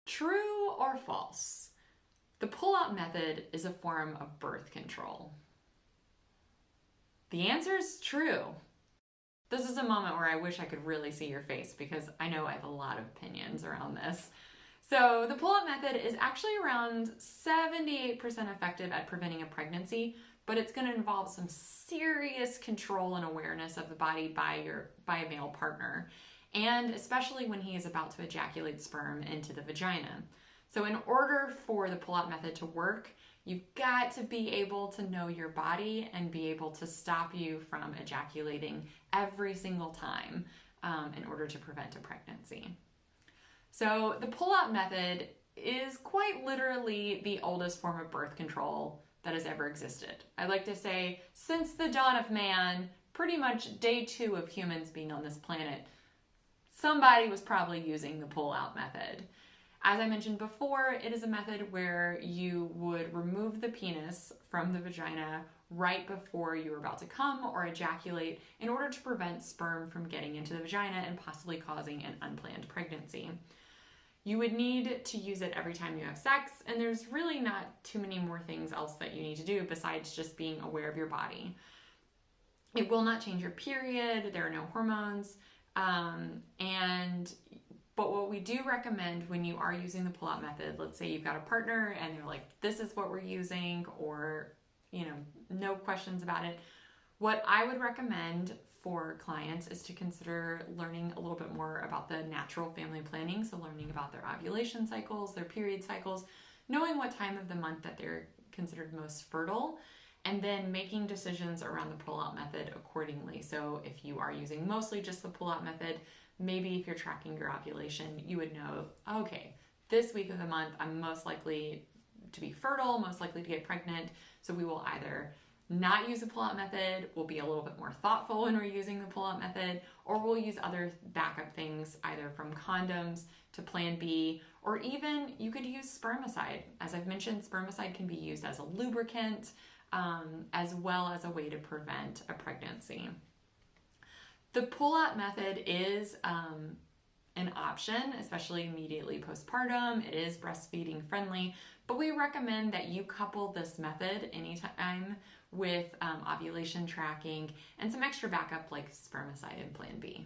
True or false? The pull-out method is a form of birth control. The answer is true. This is a moment where I wish I could really see your face because I know I have a lot of opinions around this. So the pull-out method is actually around 78% effective at preventing a pregnancy, but it's going to involve some serious control and awareness of the body by a male partner, and especially when he is about to ejaculate sperm into the vagina. So in order for the pull-out method to work, you've got to be able to know your body and be able to stop you from ejaculating every single time in order to prevent a pregnancy. So the pull-out method is quite literally the oldest form of birth control that has ever existed. I like to say, since the dawn of man, pretty much day 2 of humans being on this planet, somebody was probably using the pull-out method. As I mentioned before, it is a method where you would remove the penis from the vagina right before you were about to come or ejaculate in order to prevent sperm from getting into the vagina and possibly causing an unplanned pregnancy. You would need to use it every time you have sex, and there's really not too many more things else that you need to do besides just being aware of your body. It will not change your period, there are no hormones, but what we do recommend when you are using the pull-out method, let's say you've got a partner and they're like, this is what we're using, or, no questions about it. What I would recommend for clients is to consider learning a little bit more about the natural family planning. So learning about their ovulation cycles, their period cycles, knowing what time of the month that they're considered most fertile, and then making decisions around the pull-out method accordingly. So if you are using mostly just the pull-out method, maybe if you're tracking your ovulation, you would know, okay, this week of the month, I'm most likely to be fertile, most likely to get pregnant. So we will either not use the pull-out method, we'll be a little bit more thoughtful when we're using the pull-out method, or we'll use other backup things, either from condoms to Plan B, or even you could use spermicide. As I've mentioned, spermicide can be used as a lubricant, as well as a way to prevent a pregnancy. The pull-out method is an option, especially immediately postpartum. It is breastfeeding friendly, but we recommend that you couple this method anytime with ovulation tracking and some extra backup like spermicide and Plan B.